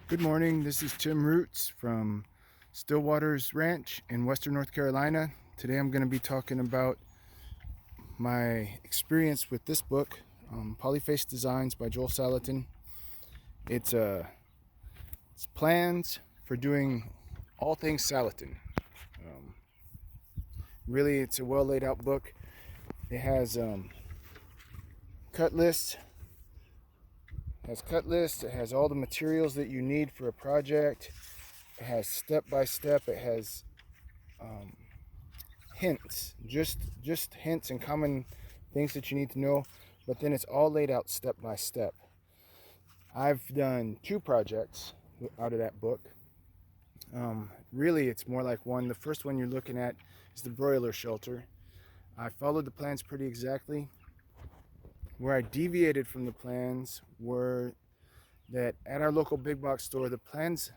Good morning, this is Tim Roots from Stillwater's Ranch in Western North Carolina. Today I'm going to be talking about my experience with this book, Polyface Designs by Salatin. It's plans for doing all things Salatin. Um, Really, it's a well laid out book. It has cut lists, it has all the materials that you need for a project. It has step by step. It has hints, just hints and common things that you need to know, but then it's all laid out step by step. I've done 2 projects out of that book. Really, it's more like one. The first one you're looking at is the broiler shelter. I followed the plans pretty exactly. Where I deviated from the plans were that at our local big box store, the plans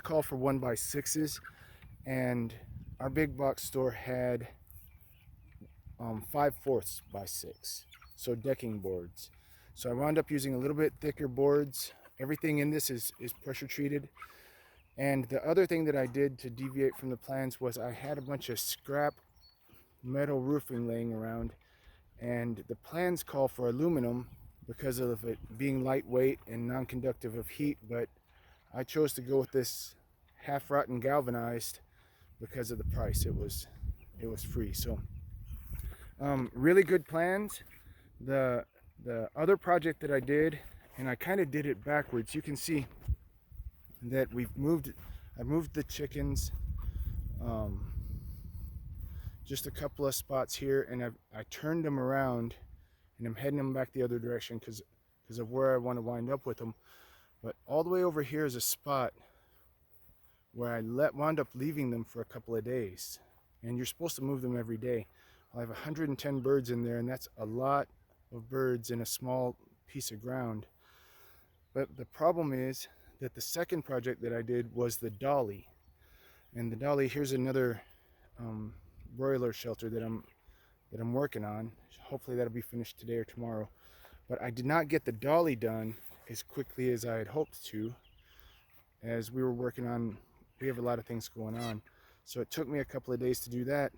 call for 1x6s, and our big box store had 5/4 by 6, so decking boards. So I wound up using a little bit thicker boards. Everything in this is pressure treated. And the other thing that I did to deviate from the plans was I had a bunch of scrap metal roofing laying around, and the plans call for aluminum because of it being lightweight and non-conductive of heat, but I chose to go with this half-rotten galvanized because of the price. It was free. So really good plans. The other project that I did, and I kind of did it backwards. You can see that I moved the chickens just a couple of spots here, and I turned them around, and I'm heading them back the other direction because of where I want to wind up with them. But all the way over here is a spot where I wound up leaving them for a couple of days, and you're supposed to move them every day. I have 110 birds in there, and that's a lot of birds in a small piece of ground. But the problem is that the second project that I did was the dolly. And the dolly, here's another broiler shelter that I'm working on. Hopefully that'll be finished today or tomorrow. But I did not get the dolly done as quickly as I had hoped to, as we have a lot of things going on. So it took me a couple of days to do that.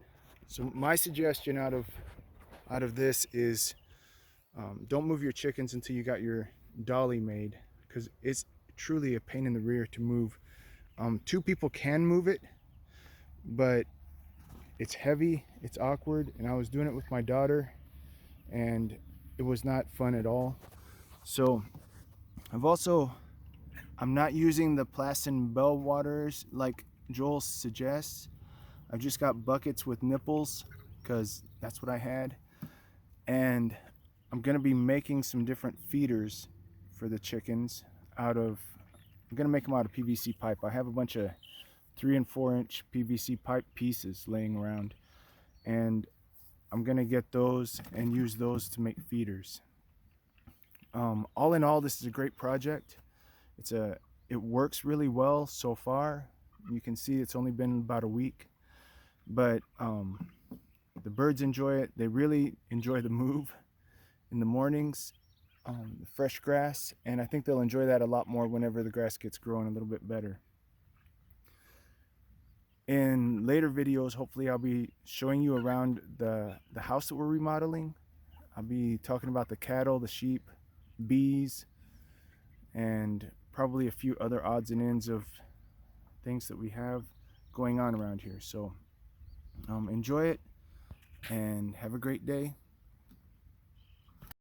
So my suggestion out of this is don't move your chickens until you got your dolly made, because it's truly a pain in the rear to move. 2 people can move it, but it's heavy, it's awkward, and I was doing it with my daughter, and it was not fun at all. So I'm not using the Plastin bell waters like Joel suggests. I've just got buckets with nipples because that's what I had, and I'm gonna be making some different feeders for the chickens I'm gonna make them out of PVC pipe. I have a bunch of 3 and 4 inch PVC pipe pieces laying around, and I'm gonna get those and use those to make feeders. All in all, this is a great project. It works really well so far. You can see it's only been about a week, but the birds enjoy it. They really enjoy the move in the mornings, the fresh grass, and I think they'll enjoy that a lot more whenever the grass gets growing a little bit better. In later videos, hopefully I'll be showing you around the house that we're remodeling. I'll be talking about the cattle, the sheep, bees, and probably a few other odds and ends of things that we have going on around here. So enjoy it and have a great day.